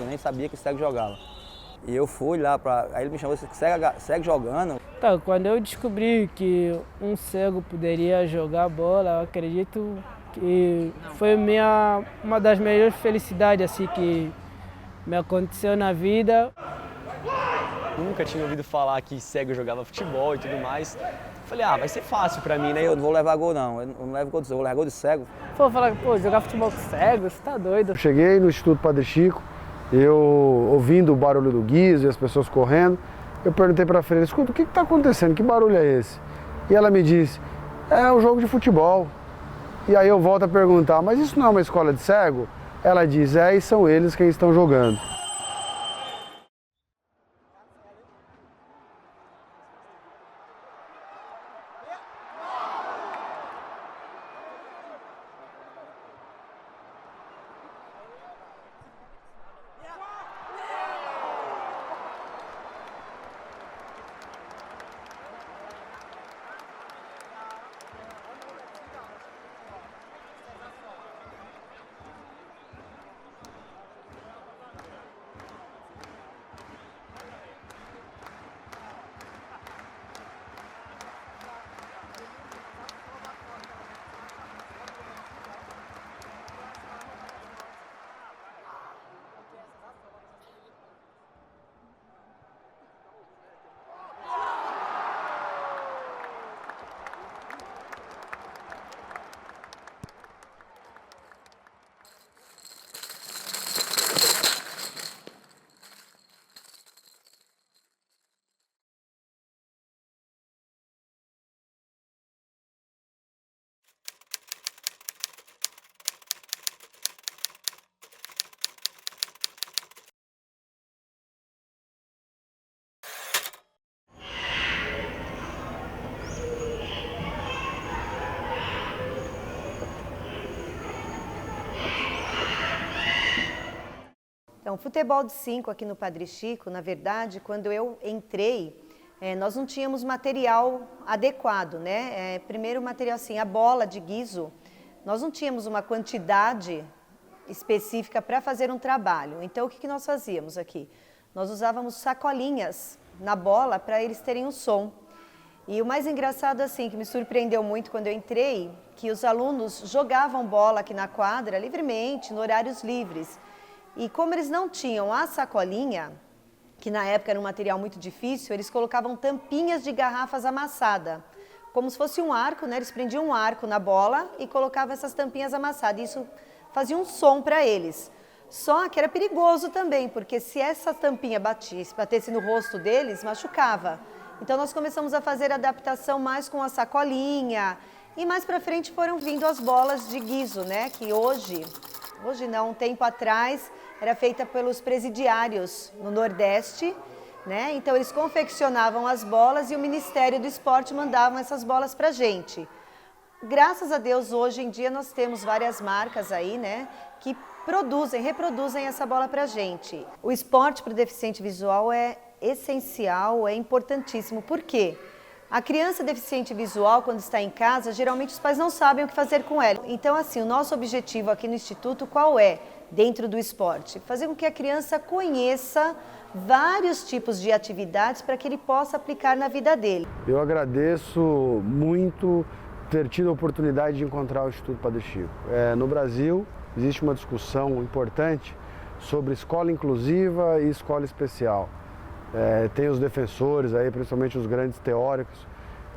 eu nem sabia que cego jogava. E eu fui lá, aí ele me chamou, cego jogando. Então, quando eu descobri que um cego poderia jogar bola, eu acredito que foi uma das melhores felicidades assim, que me aconteceu na vida. Nunca tinha ouvido falar que cego jogava futebol e tudo mais. Falei, vai ser fácil pra mim, né? Eu não vou levar gol não, eu não levo gol de cego, eu vou levar gol de cego. Jogar futebol com cego, você tá doido? Eu cheguei no Instituto Padre Chico, eu ouvindo o barulho do guiso e as pessoas correndo, eu perguntei para a freira, escuta, o que está acontecendo? Que barulho é esse? E ela me disse, é um jogo de futebol. E aí eu volto a perguntar, mas isso não é uma escola de cego? Ela diz, e são eles quem estão jogando. Então, futebol de 5 aqui no Padre Chico, na verdade, quando eu entrei, nós não tínhamos material adequado, né? Primeiro material assim, a bola de guiso, nós não tínhamos uma quantidade específica para fazer um trabalho. Então, o que nós fazíamos aqui? Nós usávamos sacolinhas na bola para eles terem um som. E o mais engraçado, assim, que me surpreendeu muito quando eu entrei, que os alunos jogavam bola aqui na quadra livremente, em horários livres. E como eles não tinham a sacolinha, que na época era um material muito difícil, eles colocavam tampinhas de garrafas amassadas, como se fosse um arco, né? Eles prendiam um arco na bola e colocavam essas tampinhas amassadas. Isso fazia um som para eles. Só que era perigoso também, porque se essa tampinha batesse no rosto deles, machucava. Então nós começamos a fazer adaptação mais com a sacolinha. E mais para frente foram vindo as bolas de guiso, né? Que hoje não, um tempo atrás, era feita pelos presidiários no Nordeste, né? Então eles confeccionavam as bolas e o Ministério do Esporte mandavam essas bolas para a gente. Graças a Deus, hoje em dia nós temos várias marcas aí, né? Que reproduzem essa bola para a gente. O esporte para o deficiente visual é essencial, é importantíssimo. Por quê? A criança deficiente visual, quando está em casa, geralmente os pais não sabem o que fazer com ela. Então, assim, o nosso objetivo aqui no Instituto, qual é? Dentro do esporte? Fazer com que a criança conheça vários tipos de atividades para que ele possa aplicar na vida dele. Eu agradeço muito ter tido a oportunidade de encontrar o Instituto Padre Chico. No Brasil, existe uma discussão importante sobre escola inclusiva e escola especial. Tem os defensores aí, principalmente os grandes teóricos,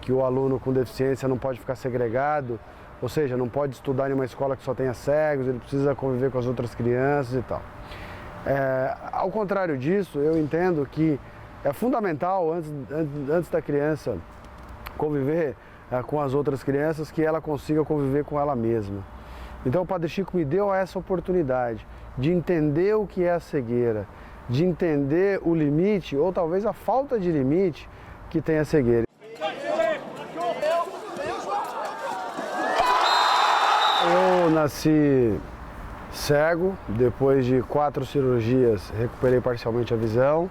que o aluno com deficiência não pode ficar segregado, ou seja, não pode estudar em uma escola que só tenha cegos, ele precisa conviver com as outras crianças e tal. Ao contrário disso, eu entendo que é fundamental, antes da criança conviver com as outras crianças, que ela consiga conviver com ela mesma. Então o Padre Chico me deu essa oportunidade de entender o que é a cegueira, de entender o limite, ou talvez a falta de limite que tem a cegueira. Eu nasci cego, depois de 4 cirurgias recuperei parcialmente a visão.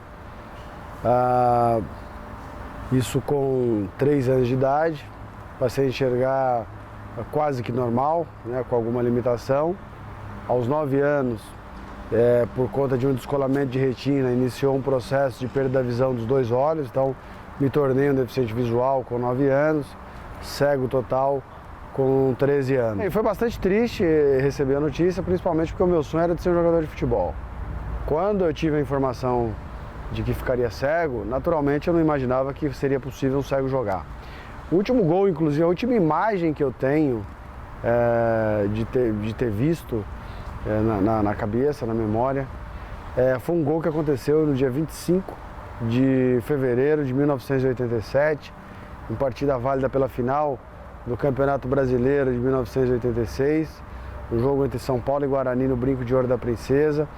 Isso com 3 anos de idade, passei a enxergar quase que normal, né, com alguma limitação. Aos 9 anos por conta de um descolamento de retina, iniciou um processo de perda da visão dos 2 olhos, então me tornei um deficiente visual com 9 anos, cego total com 13 anos. E foi bastante triste receber a notícia, principalmente porque o meu sonho era de ser um jogador de futebol. Quando eu tive a informação de que ficaria cego, naturalmente eu não imaginava que seria possível um cego jogar. O último gol, inclusive, a última imagem que eu tenho de ter visto na cabeça, na memória, foi um gol que aconteceu no dia 25 de fevereiro de 1987, em partida válida pela final do Campeonato Brasileiro de 1986, um jogo entre São Paulo e Guarani no Brinco de Ouro da Princesa,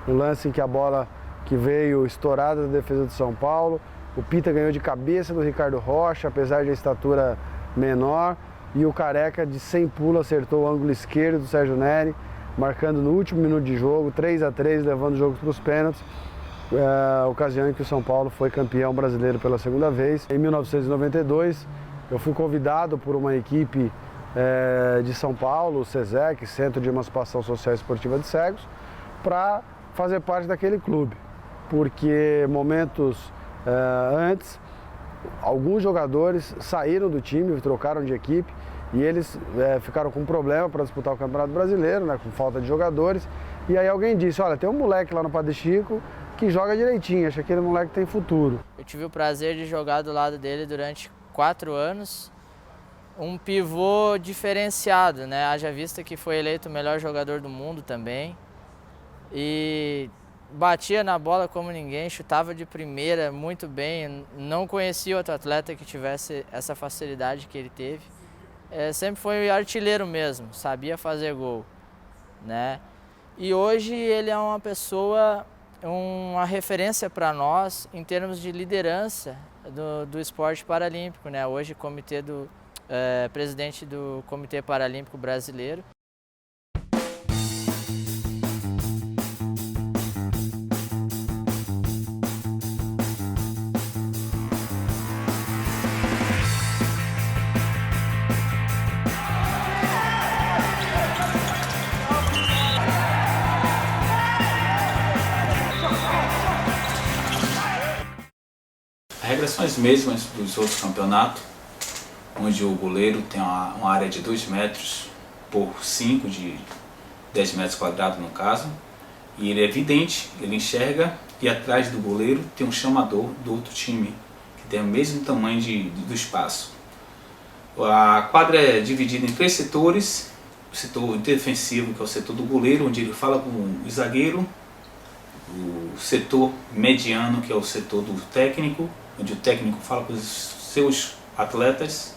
um lance em que a bola que veio estourada da defesa de São Paulo, o Pita ganhou de cabeça do Ricardo Rocha, apesar de a estatura menor, e o Careca de 100 pulos acertou o ângulo esquerdo do Sérgio Neri, marcando no último minuto de jogo, 3-3, levando o jogo para os pênaltis, ocasião em que o São Paulo foi campeão brasileiro pela segunda vez. Em 1992, eu fui convidado por uma equipe de São Paulo, o SESEC, Centro de Emancipação Social e Esportiva de Cegos, para fazer parte daquele clube, porque momentos antes, alguns jogadores saíram do time, trocaram de equipe, e eles ficaram com um problema para disputar o Campeonato Brasileiro, né, com falta de jogadores, e aí alguém disse, olha, tem um moleque lá no Padre Chico que joga direitinho, acho que aquele moleque tem futuro. Eu tive o prazer de jogar do lado dele durante 4 anos, um pivô diferenciado, né, haja vista que foi eleito o melhor jogador do mundo também, e batia na bola como ninguém, chutava de primeira muito bem, não conhecia outro atleta que tivesse essa facilidade que ele teve. Sempre foi artilheiro mesmo, sabia fazer gol, né? E hoje ele é uma pessoa, uma referência para nós em termos de liderança do esporte paralímpico, né? Hoje presidente do Comitê Paralímpico Brasileiro. As regras são as mesmas dos outros campeonatos, onde o goleiro tem uma área de 2 metros por 5, de 10 metros quadrados no caso, e ele é vidente, ele enxerga, e atrás do goleiro tem um chamador do outro time, que tem o mesmo tamanho do espaço. A quadra é dividida em 3 setores: o setor defensivo, que é o setor do goleiro, onde ele fala com o zagueiro; o setor mediano, que é o setor do técnico, onde o técnico fala com os seus atletas;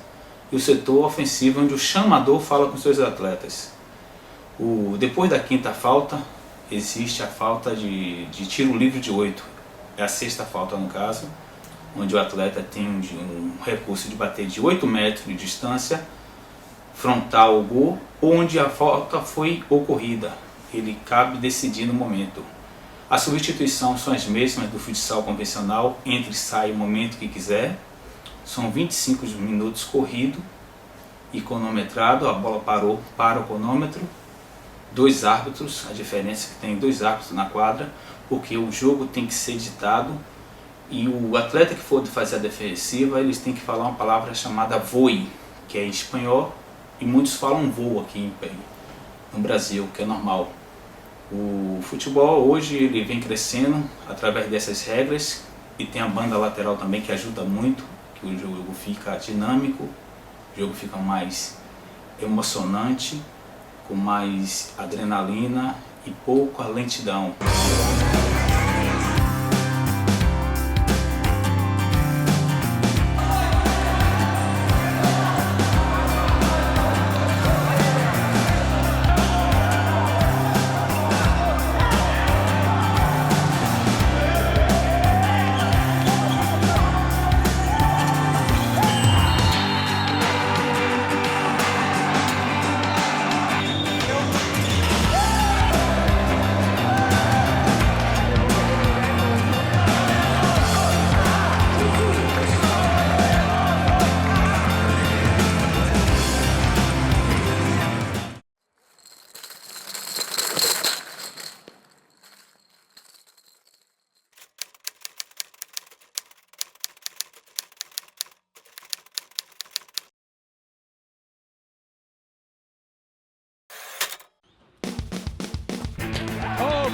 e o setor ofensivo, onde o chamador fala com os seus atletas. Depois da 5ª falta, existe a falta de tiro livre de 8. É a 6ª falta no caso, onde o atleta tem um recurso de bater de 8 metros de distância, frontal ao gol, onde a falta foi ocorrida. Ele cabe decidir no momento. A substituição são as mesmas do futsal convencional, entra e sai o momento que quiser. São 25 minutos corrido e cronometrado, a bola parou, para o cronômetro. 2 árbitros, a diferença é que tem 2 árbitros na quadra, porque o jogo tem que ser ditado, e o atleta que for fazer a defensiva, eles têm que falar uma palavra chamada voe, que é em espanhol, e muitos falam voo aqui no Brasil, que é normal. O futebol hoje ele vem crescendo através dessas regras, e tem a banda lateral também que ajuda muito, que o jogo fica dinâmico, o jogo fica mais emocionante, com mais adrenalina e pouca lentidão.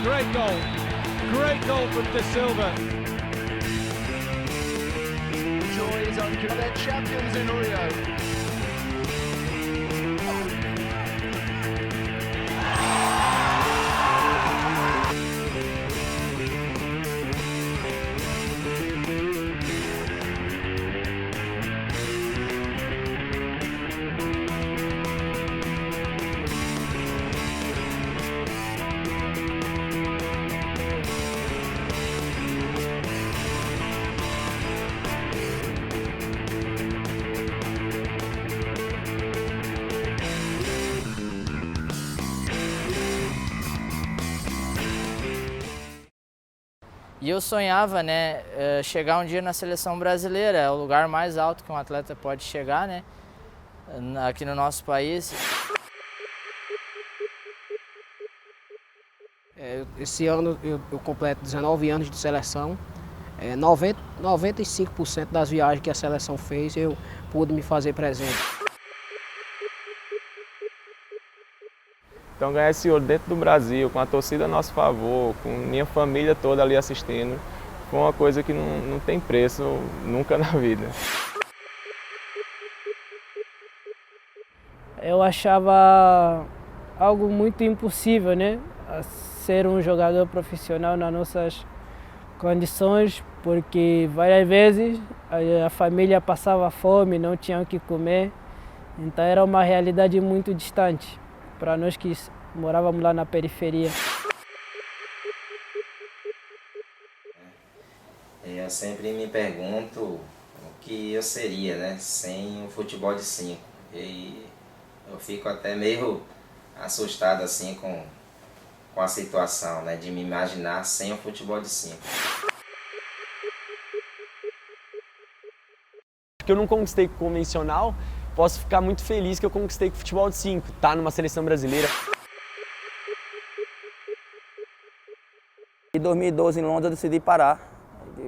Great goal from De Silva. Joy is uncontrolled. They're champions in Rio. E eu sonhava, né, chegar um dia na seleção brasileira, é o lugar mais alto que um atleta pode chegar, né, aqui no nosso país. Esse ano eu completo 19 anos de seleção. 95% das viagens que a seleção fez eu pude me fazer presente. Então ganhar esse ouro dentro do Brasil, com a torcida a nosso favor, com minha família toda ali assistindo, foi uma coisa que não tem preço nunca na vida. Eu achava algo muito impossível, né? Ser um jogador profissional nas nossas condições, porque várias vezes a família passava fome, não tinha o que comer, então era uma realidade muito distante para nós que morávamos lá na periferia. Eu sempre me pergunto o que eu seria, né, sem o futebol de 5. E eu fico até meio assustado assim com a situação, né, de me imaginar sem o futebol de 5. Porque eu não conquistei com o convencional, posso ficar muito feliz que eu conquistei com o futebol de 5, tá numa seleção brasileira. Em 2012, em Londres, eu decidi parar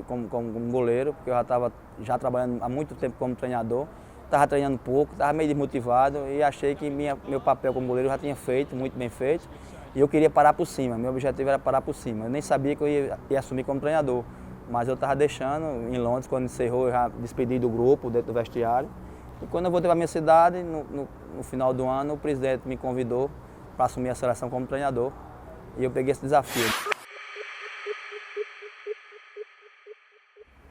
como goleiro, porque eu já estava trabalhando há muito tempo como treinador, estava treinando pouco, estava meio desmotivado e achei que meu papel como goleiro eu já tinha feito, muito bem feito, e eu queria parar por cima, meu objetivo era parar por cima. Eu nem sabia que eu ia assumir como treinador, mas eu estava deixando em Londres, quando encerrou, eu já despedi do grupo, dentro do vestiário. E quando eu voltei para a minha cidade, no final do ano, o presidente me convidou para assumir a seleção como treinador e eu peguei esse desafio.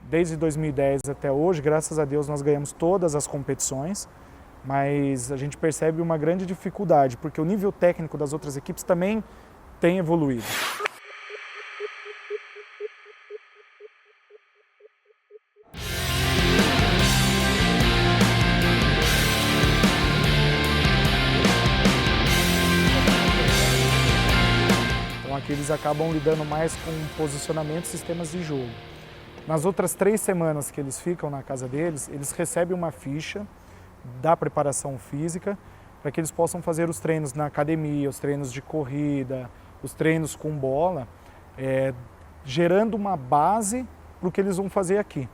Desde 2010 até hoje, graças a Deus, nós ganhamos todas as competições, mas a gente percebe uma grande dificuldade, porque o nível técnico das outras equipes também tem evoluído. Então aqui eles acabam lidando mais com posicionamento e sistemas de jogo. Nas outras 3 semanas que eles ficam na casa deles, eles recebem uma ficha da preparação física para que eles possam fazer os treinos na academia, os treinos de corrida, os treinos com bola, gerando uma base para o que eles vão fazer aqui.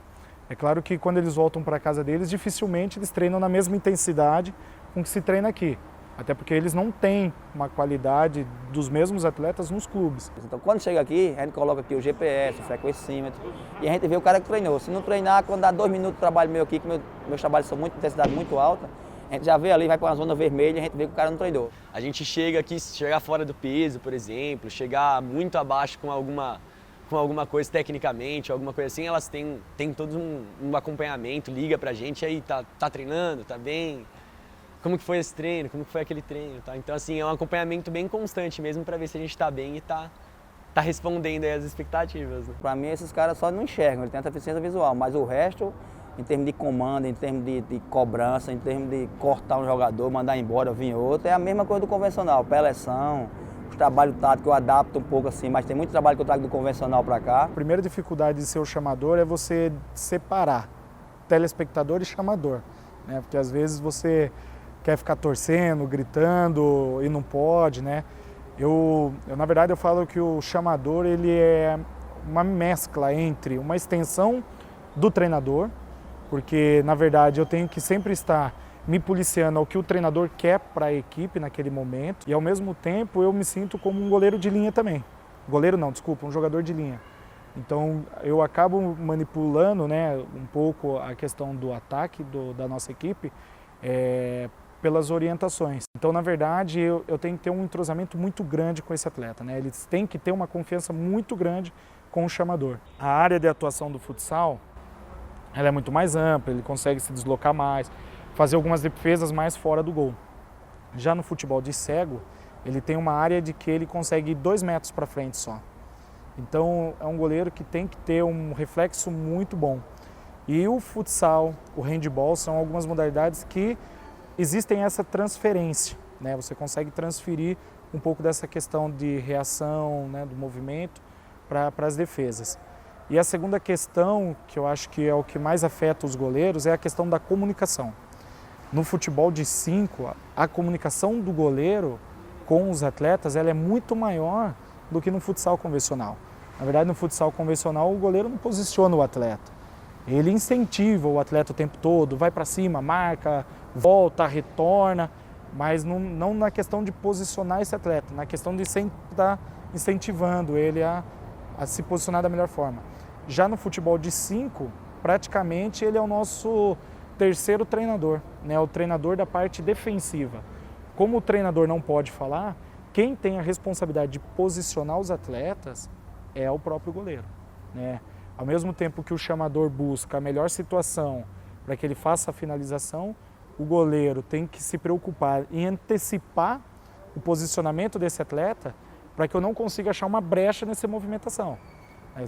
É claro que quando eles voltam para a casa deles, dificilmente eles treinam na mesma intensidade com que se treina aqui. Até porque eles não têm uma qualidade dos mesmos atletas nos clubes. Então, quando chega aqui, a gente coloca aqui o GPS, o frequencímetro, e a gente vê o cara que treinou. Se não treinar, quando dá 2 minutos de trabalho meu aqui, que meus trabalhos são muito intensidade muito alta, a gente já vê ali, vai para uma zona vermelha, a gente vê que o cara não treinou. A gente chega aqui, chegar fora do peso, por exemplo, chegar muito abaixo com alguma coisa tecnicamente, alguma coisa assim, elas têm todo um acompanhamento, liga pra gente, aí tá treinando, tá bem? Como que foi esse treino, como que foi aquele treino, tá? Então assim, é um acompanhamento bem constante mesmo para ver se a gente tá bem e tá respondendo aí as expectativas, né? Para mim esses caras só não enxergam, eles têm essa deficiência visual, mas o resto, em termos de comando, em termos de cobrança, em termos de cortar um jogador, mandar embora, vir outro, é a mesma coisa do convencional, pré-eleção, os trabalhos táticos eu adapto um pouco assim, mas tem muito trabalho que eu trago do convencional para cá. A primeira dificuldade de ser o chamador é você separar telespectador e chamador, né? Porque às vezes você quer ficar torcendo, gritando e não pode, né? Na verdade, eu falo que o chamador ele é uma mescla entre uma extensão do treinador, porque, na verdade, eu tenho que sempre estar me policiando ao que o treinador quer para a equipe naquele momento e, ao mesmo tempo, eu me sinto como um goleiro de linha também, Goleiro não, desculpa, um jogador de linha. Então eu acabo manipulando, né, um pouco a questão do ataque da nossa equipe pelas orientações. Então, na verdade, eu tenho que ter um entrosamento muito grande com esse atleta, né? Eles têm que ter uma confiança muito grande com o chamador. A área de atuação do futsal, ela é muito mais ampla, ele consegue se deslocar mais, fazer algumas defesas mais fora do gol. Já no futebol de cego, ele tem uma área de que ele consegue ir 2 metros para frente só. Então, é um goleiro que tem que ter um reflexo muito bom. E o futsal, o handball, são algumas modalidades que existem essa transferência, né? Você consegue transferir um pouco dessa questão de reação, né, do movimento para as defesas. E a segunda questão, que eu acho que é o que mais afeta os goleiros, é a questão da comunicação. No futebol de 5, a comunicação do goleiro com os atletas ela é muito maior do que no futsal convencional. Na verdade, no futsal convencional, o goleiro não posiciona o atleta. Ele incentiva o atleta o tempo todo, vai para cima, marca, volta, retorna, mas não na questão de posicionar esse atleta, na questão de sempre estar incentivando ele a se posicionar da melhor forma. Já no futebol de 5, praticamente ele é o nosso terceiro treinador, né? O treinador da parte defensiva. Como o treinador não pode falar, quem tem a responsabilidade de posicionar os atletas é o próprio goleiro, né? Ao mesmo tempo que o chamador busca a melhor situação para que ele faça a finalização, o goleiro tem que se preocupar em antecipar o posicionamento desse atleta para que eu não consiga achar uma brecha nessa movimentação.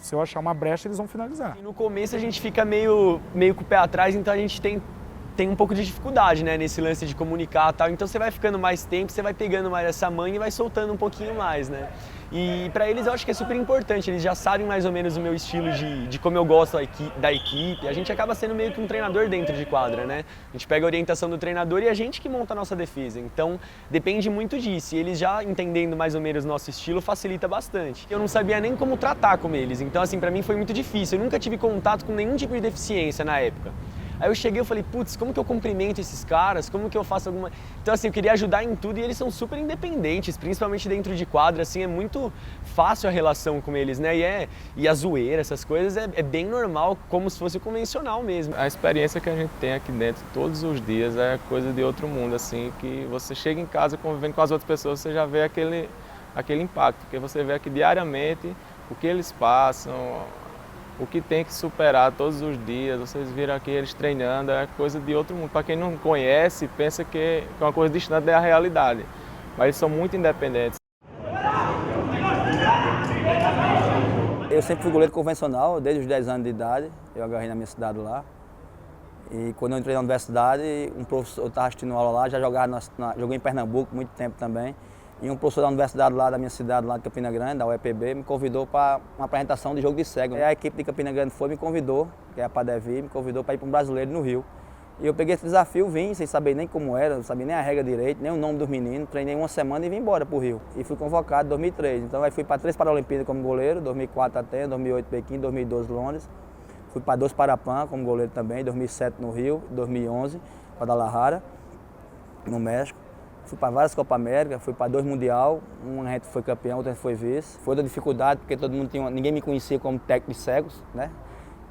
Se eu achar uma brecha, eles vão finalizar. E no começo a gente fica meio com o pé atrás, então a gente tem um pouco de dificuldade, né, nesse lance de comunicar e tal. Então você vai ficando mais tempo, você vai pegando mais essa manha e vai soltando um pouquinho mais, né? E para eles eu acho que é super importante, eles já sabem mais ou menos o meu estilo de como eu gosto da equipe. A gente acaba sendo meio que um treinador dentro de quadra, né? A gente pega a orientação do treinador e a gente que monta a nossa defesa. Então depende muito disso. E eles já entendendo mais ou menos o nosso estilo facilita bastante. Eu não sabia nem como tratar com eles, então assim, para mim foi muito difícil. Eu nunca tive contato com nenhum tipo de deficiência na época. Aí eu cheguei e falei, putz, como que eu cumprimento esses caras? Como que eu faço alguma... Então assim, eu queria ajudar em tudo e eles são super independentes, principalmente dentro de quadra, assim, é muito fácil a relação com eles, né? E a zoeira, essas coisas, é bem normal, como se fosse convencional mesmo. A experiência que a gente tem aqui dentro todos os dias é coisa de outro mundo, assim, que você chega em casa convivendo com as outras pessoas, você já vê aquele impacto, porque você vê aqui diariamente o que eles passam, o que tem que superar todos os dias. Vocês viram aqui eles treinando, é coisa de outro mundo. Para quem não conhece, pensa que é uma coisa distante da realidade, mas eles são muito independentes. Eu sempre fui goleiro convencional, desde os 10 anos de idade, eu agarrei na minha cidade lá. E quando eu entrei na universidade, um professor, eu estava assistindo aula lá, já joguei em Pernambuco muito tempo também. E um professor da universidade lá da minha cidade, lá de Campina Grande, da UEPB, me convidou para uma apresentação de jogo de cego. Aí a equipe de Campina Grande me convidou, que é a Padevi, me convidou para ir para um brasileiro no Rio. E eu peguei esse desafio, vim sem saber nem como era, não sabia nem a regra direito, nem o nome dos meninos, treinei uma semana e vim embora para o Rio. E fui convocado em 2003. Então aí fui para 3 Paralimpíadas como goleiro, 2004 Atenas, 2008 Pequim, 2012 Londres. Fui para 2 Parapan como goleiro também, 2007 no Rio, 2011 Guadalajara, no México. Fui para várias Copa América, fui para 2 Mundial, um a gente foi campeão, outro a gente foi vice. Foi da dificuldade, porque ninguém me conhecia como técnico de cegos, né?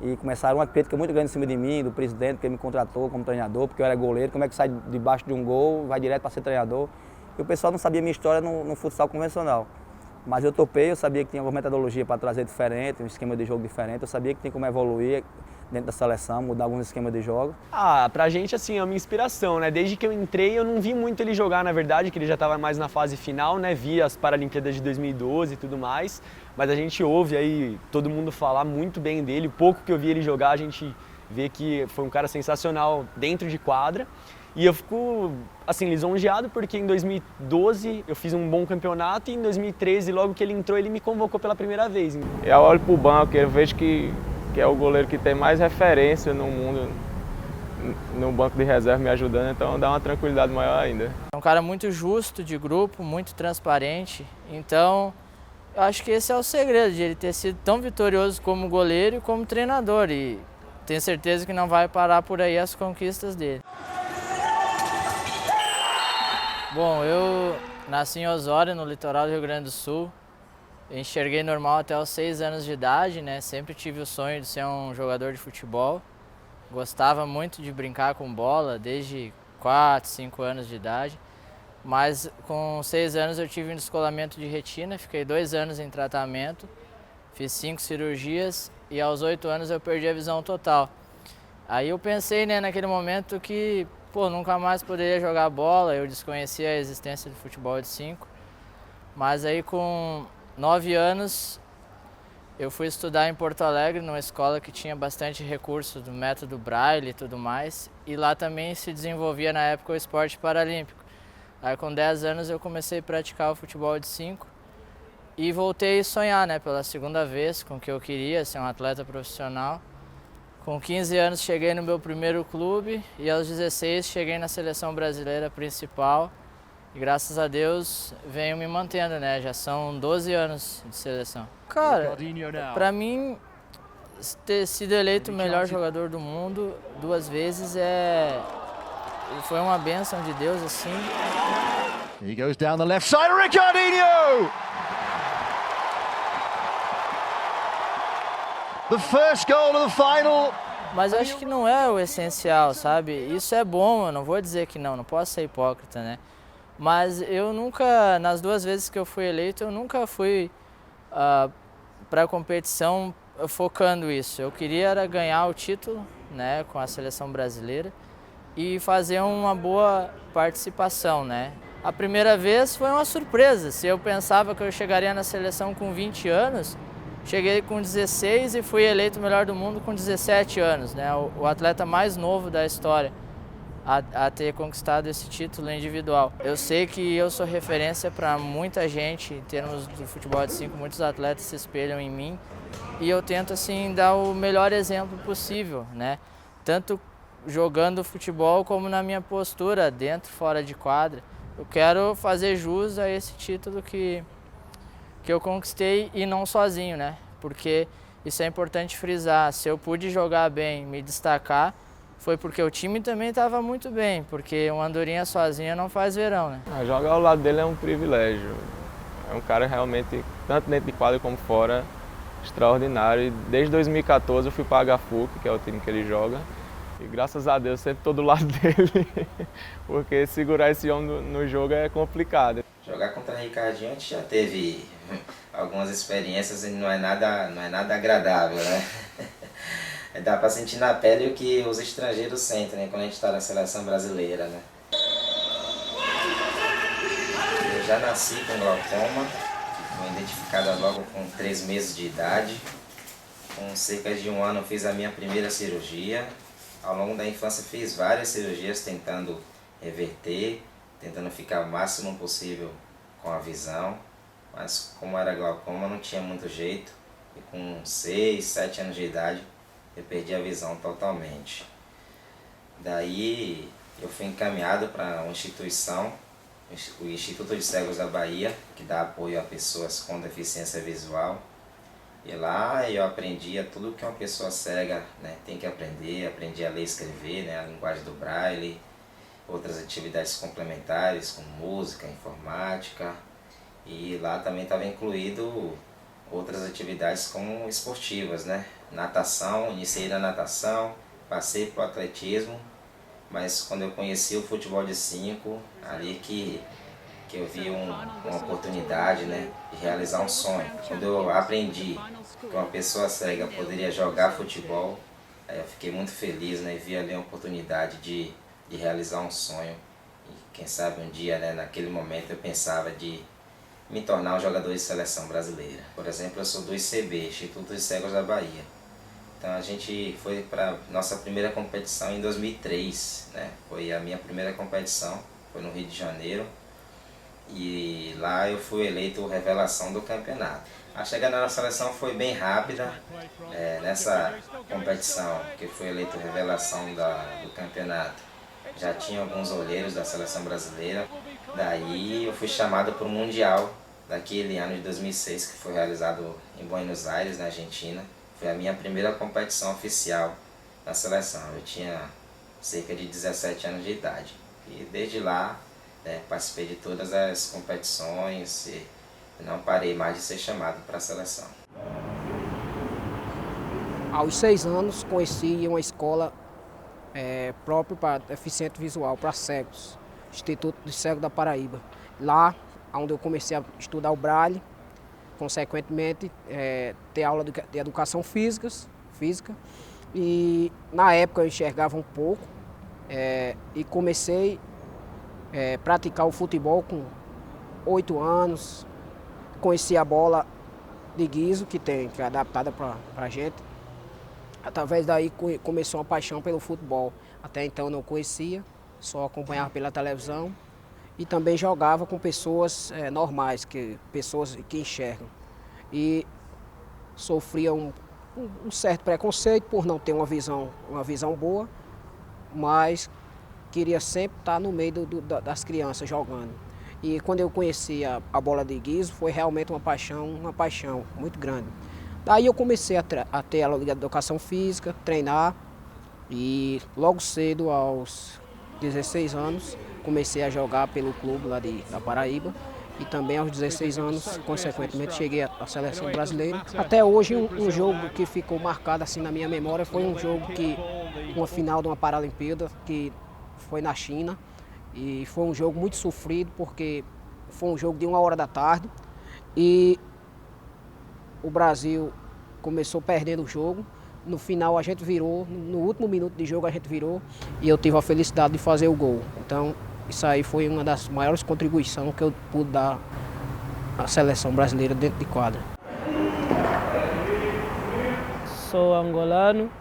E começaram uma crítica muito grande em cima de mim, do presidente, que me contratou como treinador, porque eu era goleiro, como é que sai debaixo de um gol, vai direto para ser treinador. E o pessoal não sabia minha história no futsal convencional. Mas eu topei, eu sabia que tinha uma metodologia para trazer diferente, um esquema de jogo diferente, eu sabia que tinha como evoluir dentro da seleção, mudar alguns esquemas de jogo. Pra gente, assim, é uma inspiração, né? Desde que eu entrei, eu não vi muito ele jogar, na verdade, que ele já estava mais na fase final, né? Vi as Paralimpíadas de 2012 e tudo mais, mas a gente ouve aí todo mundo falar muito bem dele. O pouco que eu vi ele jogar, a gente vê que foi um cara sensacional dentro de quadra. E eu fico, assim, lisonjeado porque em 2012 eu fiz um bom campeonato e em 2013, logo que ele entrou, ele me convocou pela primeira vez. Eu olho pro banco, eu vejo que é o goleiro que tem mais referência no mundo, no banco de reserva me ajudando, então dá uma tranquilidade maior ainda. É um cara muito justo de grupo, muito transparente, então eu acho que esse é o segredo de ele ter sido tão vitorioso como goleiro e como treinador, e tenho certeza que não vai parar por aí as conquistas dele. Bom, eu nasci em Osório, no litoral do Rio Grande do Sul, enxerguei normal até os 6 anos de idade, né? Sempre tive o sonho de ser um jogador de futebol. Gostava muito de brincar com bola, desde 4, 5 anos de idade. Mas com 6 anos eu tive um descolamento de retina, fiquei 2 anos em tratamento, fiz 5 cirurgias e aos 8 anos eu perdi a visão total. Aí eu pensei, né, naquele momento que, nunca mais poderia jogar bola, eu desconhecia a existência do futebol de 5. Mas aí com 9 anos eu fui estudar em Porto Alegre, numa escola que tinha bastante recurso do método Braille e tudo mais, e lá também se desenvolvia na época o esporte paralímpico. Aí com 10 anos eu comecei a praticar o futebol de 5 e voltei a sonhar, né, pela segunda vez com o que eu queria, ser um atleta profissional. Com 15 anos cheguei no meu primeiro clube e aos 16 cheguei na seleção brasileira principal e graças a Deus venho me mantendo, né, já são 12 anos de seleção. Cara, pra mim ter sido eleito o melhor jogador do mundo 2 vezes foi uma bênção de Deus, assim. He goes down the left side, Ricardinho! The first goal of the final. Mas eu acho que não é o essencial, sabe? Isso é bom, eu não vou dizer que não posso ser hipócrita, né? Mas eu nunca, nas 2 vezes que eu fui eleito, eu nunca fui para a competição focando isso. Eu queria era ganhar o título, né, com a seleção brasileira e fazer uma boa participação, né? A primeira vez foi uma surpresa. Se eu pensava que eu chegaria na seleção com 20 anos, cheguei com 16 e fui eleito o melhor do mundo com 17 anos, né? O atleta mais novo da história a ter conquistado esse título individual. Eu sei que eu sou referência para muita gente em termos de futebol de 5, muitos atletas se espelham em mim e eu tento assim dar o melhor exemplo possível, né? Tanto jogando futebol como na minha postura, dentro, fora de quadra. Eu quero fazer jus a esse título que eu conquistei e não sozinho, né? Porque isso é importante frisar, se eu pude jogar bem, me destacar, foi porque o time também estava muito bem, porque uma andorinha sozinha não faz verão, né? Jogar ao lado dele é um privilégio. É um cara realmente, tanto dentro de quadra como fora, extraordinário. E desde 2014 eu fui para a HFUC, que é o time que ele joga. E graças a Deus sempre estou do lado dele, porque segurar esse homem no jogo é complicado. Jogar contra o Ricardinho a gente já teve algumas experiências e não é nada agradável, né? Dá para sentir na pele o que os estrangeiros sentem, né, quando a gente está na seleção brasileira, né? Eu já nasci com glaucoma, fui identificada logo com 3 meses de idade. Com cerca de 1 ano eu fiz a minha primeira cirurgia. Ao longo da infância fiz várias cirurgias tentando reverter, tentando ficar o máximo possível com a visão. Mas como era glaucoma não tinha muito jeito. E com 6, 7 anos de idade eu perdi a visão totalmente. Daí eu fui encaminhado para uma instituição, o Instituto de Cegos da Bahia, que dá apoio a pessoas com deficiência visual. E lá eu aprendia tudo que uma pessoa cega, né, tem que aprender. Aprendi a ler e escrever, né, a linguagem do Braille, outras atividades complementares como música, informática. E lá também estava incluído outras atividades como esportivas, né? Natação, iniciei na natação, passei para o atletismo, mas quando eu conheci o futebol de 5, ali que eu vi uma oportunidade, né, de realizar um sonho. Quando eu aprendi que uma pessoa cega poderia jogar futebol, aí eu fiquei muito feliz, né, e vi ali uma oportunidade de realizar um sonho. E quem sabe um dia, né, naquele momento eu pensava de me tornar um jogador de seleção brasileira. Por exemplo, eu sou do ICB, Instituto de Cegos da Bahia. Então a gente foi para nossa primeira competição em 2003, né? Foi a minha primeira competição, foi no Rio de Janeiro. E lá eu fui eleito revelação do campeonato. A chegada na seleção foi bem rápida. Nessa competição que fui eleito revelação do campeonato, já tinha alguns olheiros da seleção brasileira. Daí eu fui chamado para o Mundial daquele ano de 2006, que foi realizado em Buenos Aires, na Argentina. Foi a minha primeira competição oficial na seleção. Eu tinha cerca de 17 anos de idade. E desde lá, né, participei de todas as competições, não parei mais de ser chamado para a seleção. Aos 6 anos, conheci uma escola própria para deficiente visual, para cegos, Instituto de Cego da Paraíba. Lá, onde eu comecei a estudar o braille, consequentemente, ter aula de educação física. E na época eu enxergava um pouco e comecei a praticar o futebol com 8 anos. Conheci a bola de guiso que é adaptada para a gente. Através daí começou uma paixão pelo futebol. Até então eu não conhecia, só acompanhava pela televisão. E também jogava com pessoas normais, pessoas que enxergam. E sofria um certo preconceito por não ter uma visão boa, mas queria sempre estar no meio das crianças jogando. E quando eu conheci a bola de guiso, foi realmente uma paixão muito grande. Daí eu comecei a ter aula de educação física, treinar, e logo cedo, aos 16 anos, comecei a jogar pelo clube lá da Paraíba. E também aos 16 anos, consequentemente, cheguei à seleção brasileira. Até hoje, um jogo que ficou marcado assim na minha memória foi um jogo uma final de uma Paralimpíada, que foi na China. E foi um jogo muito sofrido, porque foi um jogo de 1h da tarde. E o Brasil começou perdendo o jogo. No final a gente virou, no último minuto de jogo a gente virou. E eu tive a felicidade de fazer o gol. Então, isso aí foi uma das maiores contribuições que eu pude dar à seleção brasileira dentro de quadra. Sou angolano,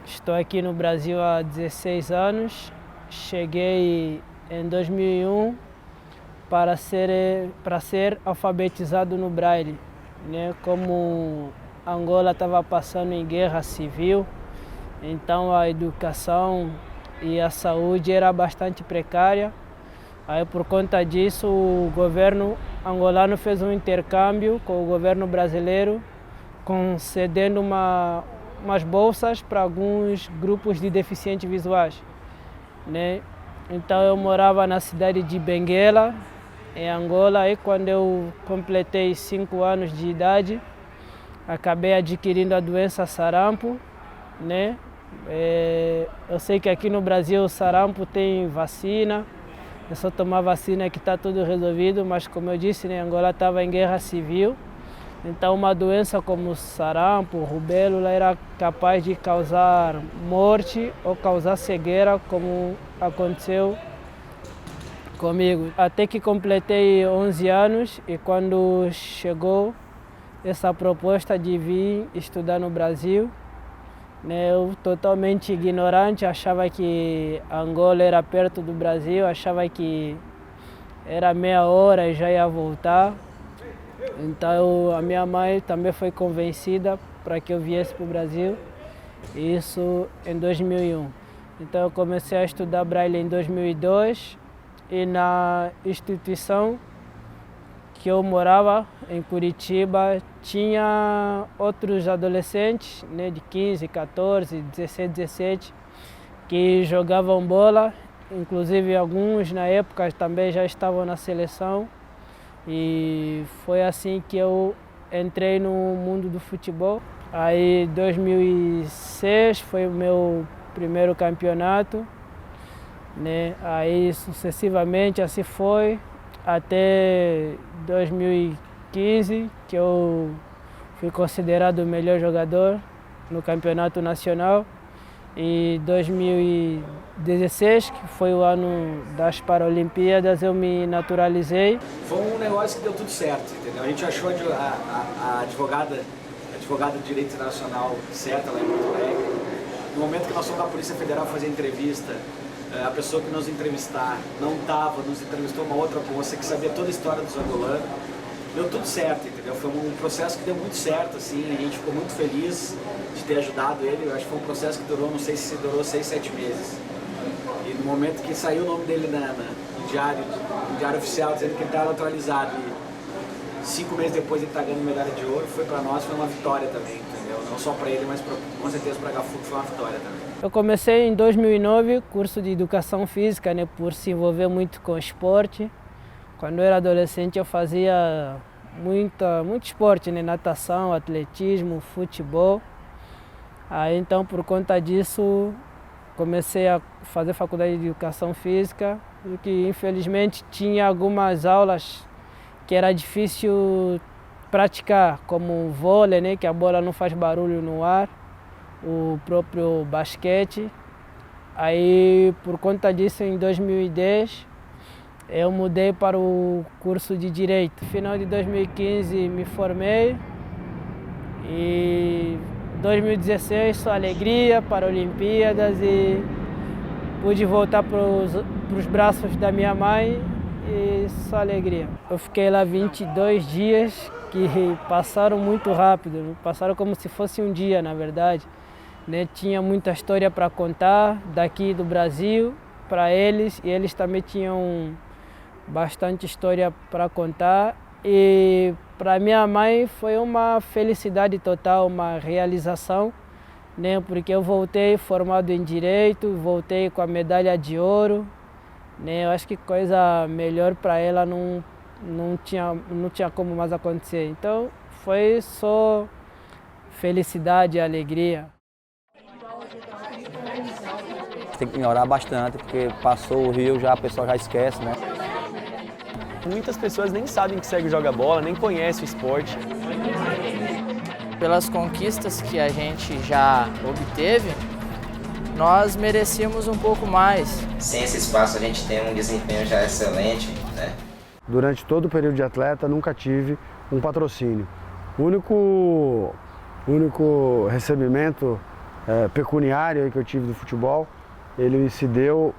estou aqui no Brasil há 16 anos. Cheguei em 2001 para ser alfabetizado no Braille, né? Como Angola estava passando em guerra civil, então a educação e a saúde era bastante precária. Aí por conta disso o governo angolano fez um intercâmbio com o governo brasileiro, concedendo umas bolsas para alguns grupos de deficientes visuais, né? Então eu morava na cidade de Benguela, em Angola, e quando eu completei 5 anos de idade, acabei adquirindo a doença sarampo, né? Eu sei que aqui no Brasil o sarampo tem vacina, é só tomar vacina que está tudo resolvido, mas como eu disse, né, Angola estava em guerra civil, então uma doença como sarampo, rubéola era capaz de causar morte ou causar cegueira, como aconteceu comigo. Até que completei 11 anos e quando chegou essa proposta de vir estudar no Brasil, eu totalmente ignorante, achava que Angola era perto do Brasil, achava que era meia hora e já ia voltar. Então a minha mãe também foi convencida para que eu viesse para o Brasil, isso em 2001. Então eu comecei a estudar Braille em 2002 e na instituição que eu morava, em Curitiba, tinha outros adolescentes, né, de 15, 14, 16, 17, que jogavam bola, inclusive alguns na época também já estavam na seleção. E foi assim que eu entrei no mundo do futebol. Aí 2006 foi o meu primeiro campeonato, né? Aí sucessivamente assim foi até 2015, que eu fui considerado o melhor jogador no campeonato nacional. E 2016, que foi o ano das Paralimpíadas, eu me naturalizei. Foi um negócio que deu tudo certo, entendeu? A gente achou a advogada de direito internacional certa lá em Porto Alegre. No momento que nós fomos da Polícia Federal fazer entrevista, a pessoa que nos entrevistar não estava, nos entrevistou uma outra moça que sabia toda a história dos angolanos. Deu tudo certo, entendeu? Foi um processo que deu muito certo, assim, a gente ficou muito feliz de ter ajudado ele. Eu acho que foi um processo que durou, não sei se durou 6, 7 meses. E no momento que saiu o nome dele no diário oficial, dizendo que ele estava naturalizado, e 5 meses depois ele está ganhando medalha de ouro, foi para nós, foi uma vitória também, entendeu? Não só para ele, mas com certeza para a Gafuco foi uma vitória também. Eu comecei em 2009, curso de educação física, né, por se envolver muito com esporte. Quando eu era adolescente eu fazia muito esporte, né? Natação, atletismo, futebol. Aí então, por conta disso, comecei a fazer faculdade de educação física, que infelizmente tinha algumas aulas que era difícil praticar, como o vôlei, né? Que a bola não faz barulho no ar, o próprio basquete. Aí, por conta disso, em 2010, eu mudei para o curso de Direito. No final de 2015 me formei e em 2016 só alegria para Olimpíadas e pude voltar para os braços da minha mãe e só alegria. Eu fiquei lá 22 dias que passaram muito rápido, passaram como se fosse um dia, na verdade. Né? Tinha muita história para contar daqui do Brasil para eles e eles também tinham bastante história para contar e para minha mãe foi uma felicidade total, uma realização, né? Porque eu voltei formado em Direito, voltei com a medalha de ouro, né? Eu acho que coisa melhor para ela não tinha como mais acontecer. Então foi só felicidade e alegria. Tem que melhorar bastante, porque passou o Rio, já a pessoa já esquece, né? Muitas pessoas nem sabem que Cego joga bola, nem conhecem o esporte. Pelas conquistas que a gente já obteve, nós merecíamos um pouco mais. Sem esse espaço a gente tem um desempenho já excelente, né? Durante todo o período de atleta nunca tive um patrocínio. O único recebimento pecuniário que eu tive do futebol, ele se deu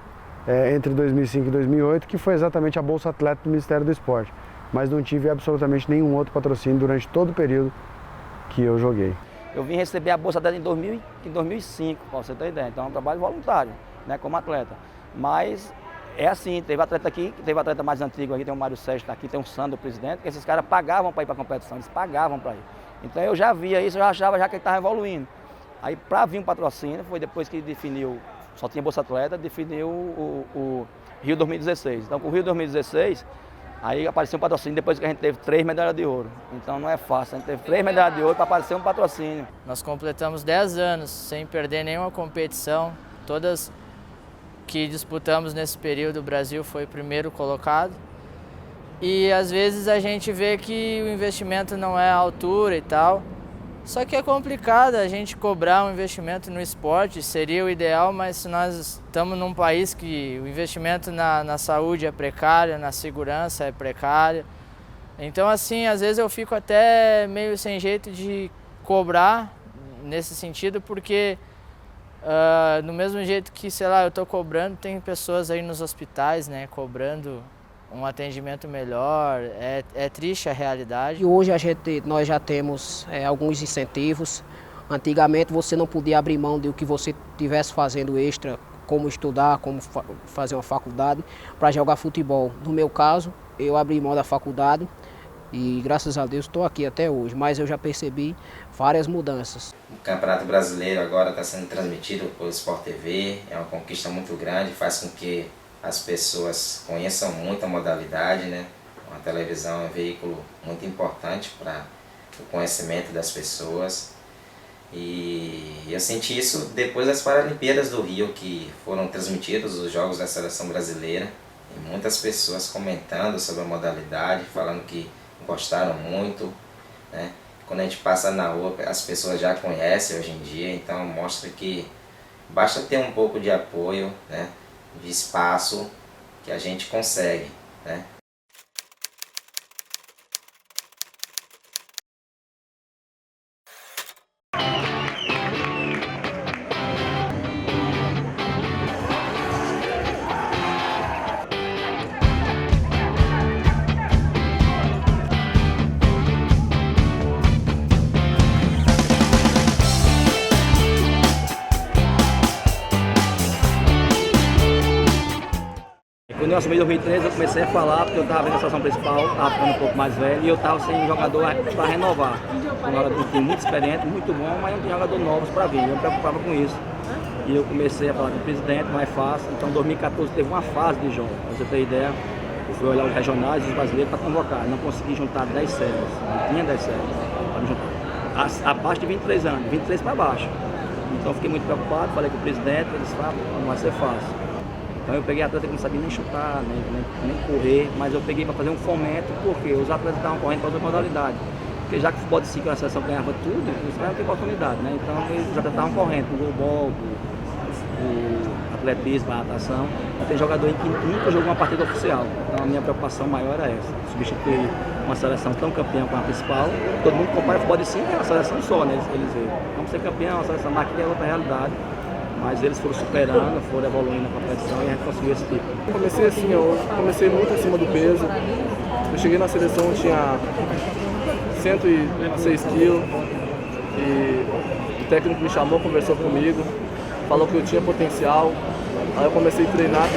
entre 2005 e 2008, que foi exatamente a Bolsa Atleta do Ministério do Esporte. Mas não tive absolutamente nenhum outro patrocínio durante todo o período que eu joguei. Eu vim receber a Bolsa Atleta em 2005, para você ter ideia. Então é um trabalho voluntário, né, como atleta. Mas é assim, teve atleta aqui, teve atleta mais antigo aqui, tem o Mário Sérgio aqui, tem o Sandro, o presidente, que esses caras pagavam para ir para a competição, eles pagavam para ir. Então eu já via isso, eu já achava já que ele estava evoluindo. Aí para vir um patrocínio, foi depois que definiu, só tinha Bolsa Atleta, definiu o Rio 2016. Então com o Rio 2016, aí apareceu um patrocínio depois que a gente teve 3 medalhas de ouro. Então não é fácil, a gente teve 3 medalhas de ouro para aparecer um patrocínio. Nós completamos 10 anos sem perder nenhuma competição. Todas que disputamos nesse período, o Brasil foi o primeiro colocado. E às vezes a gente vê que o investimento não é à altura e tal. Só que é complicado a gente cobrar um investimento no esporte, seria o ideal, mas se nós estamos num país que o investimento na saúde é precário, na segurança é precário. Então assim, às vezes eu fico até meio sem jeito de cobrar nesse sentido, porque do mesmo jeito que, sei lá, eu estou cobrando, tem pessoas aí nos hospitais, né, cobrando um atendimento melhor, é triste a realidade. E hoje nós já temos alguns incentivos. Antigamente você não podia abrir mão do que você estivesse fazendo extra, como estudar, como fazer uma faculdade, para jogar futebol. No meu caso, eu abri mão da faculdade e graças a Deus estou aqui até hoje, mas eu já percebi várias mudanças. O Campeonato Brasileiro agora está sendo transmitido pelo Sport TV, é uma conquista muito grande, faz com que as pessoas conheçam muito a modalidade, né? A televisão é um veículo muito importante para o conhecimento das pessoas. E eu senti isso depois das Paralimpíadas do Rio, que foram transmitidos os Jogos da Seleção Brasileira. E muitas pessoas comentando sobre a modalidade, falando que gostaram muito, né? Quando a gente passa na rua, as pessoas já conhecem hoje em dia, então mostra que basta ter um pouco de apoio, né? De espaço que a gente consegue, né? Quando eu assumi em 2013, eu comecei a falar, porque eu estava vendo a situação principal, estava ficando um pouco mais velho, e eu estava sem jogador para renovar. Um time muito experiente, muito bom, mas não tinha jogador novos para vir, eu me preocupava com isso. E eu comecei a falar com o presidente, não é fácil. Então em 2014 teve uma fase de jogo, para você ter ideia. Eu fui olhar os regionais e os brasileiros para convocar. Não consegui juntar 10 células. Não tinha 10 células para me juntar. Abaixo de 23 anos, 23 para baixo. Então eu fiquei muito preocupado, falei com o presidente, eles falaram, não vai ser fácil. Então eu peguei atleta que não sabia nem chutar, nem correr, mas eu peguei para fazer um fomento, porque os atletas estavam correndo para outra modalidade. Porque já que o futebol de 5 a seleção ganhava tudo, os caras não tinham oportunidade, né? Então os atletas estavam correndo pro goalball, o atletismo, a natação. Tem jogador que nunca jogou uma partida oficial. Então a minha preocupação maior era essa, substituir uma seleção tão campeã como a principal. Todo mundo compara o futebol de 5, é uma seleção só, né? Eles veem. Vamos ser campeão, a seleção daqui é outra realidade. Mas eles foram superando, foram evoluindo na competição e a gente conseguiu esse tipo. Eu comecei assim, eu comecei muito acima do peso. Eu cheguei na seleção, tinha 106 quilos e o técnico me chamou, conversou comigo, falou que eu tinha potencial. Aí eu comecei a treinar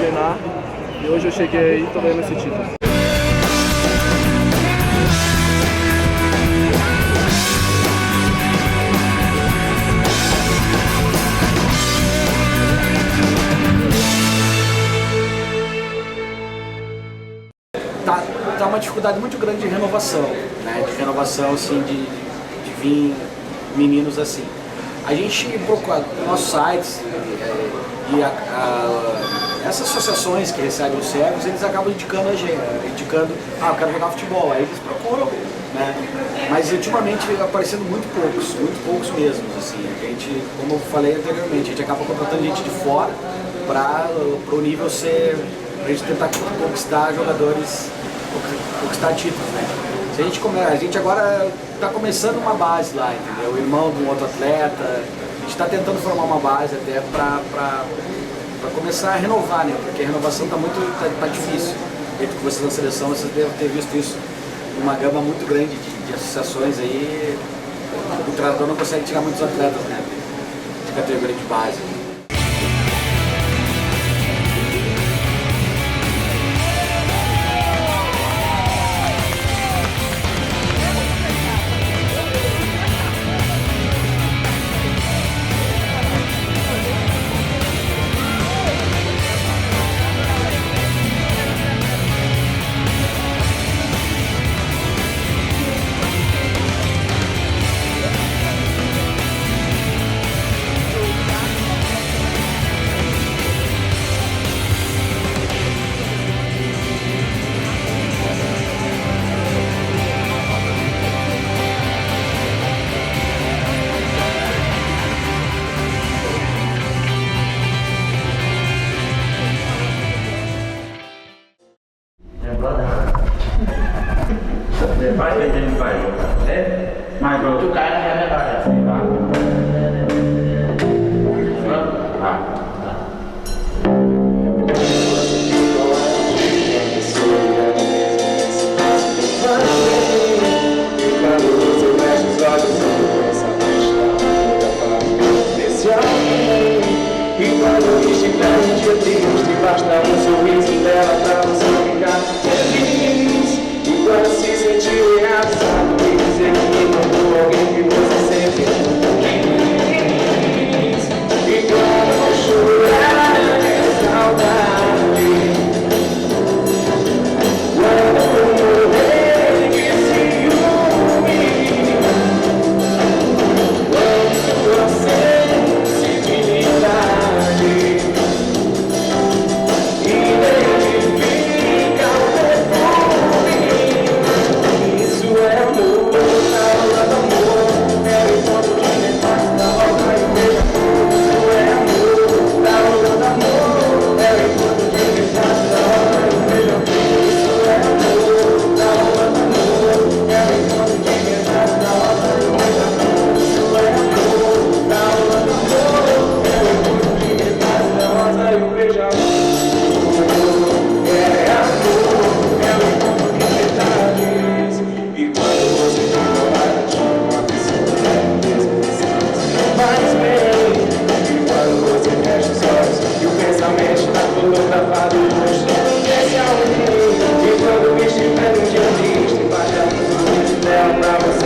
e hoje eu cheguei aí e estou ganhando esse título. Tá uma dificuldade muito grande de renovação, né? De renovação assim, de vir meninos assim. A gente procura nos nossos sites essas associações que recebem os cegos, eles acabam indicando a gente, eu quero jogar futebol, aí eles procuram, né? Mas ultimamente vem aparecendo muito poucos mesmo, assim. A gente, como eu falei anteriormente, a gente acaba contratando gente de fora para o nível ser, pra gente tentar conquistar jogadores, conquistar títulos, né? Se a gente agora está começando uma base lá, entendeu? O irmão de um outro atleta, a gente está tentando formar uma base até para começar a renovar, né? Porque a renovação tá difícil. Dentro que vocês na seleção, vocês devem ter visto isso, uma gama muito grande de associações aí. O treinador não consegue tirar muitos atletas, né? De categoria de base. Vai vendendo, vai. Mas tu cai na realidade. E quando estiver um dia triste, basta um sorriso dela pra você ficar feliz. E quando se sentir realizado e dizer que encontrou alguém que você sempre quis. E quando chorar é saudade, quando morrer de ciúme, quando você pra você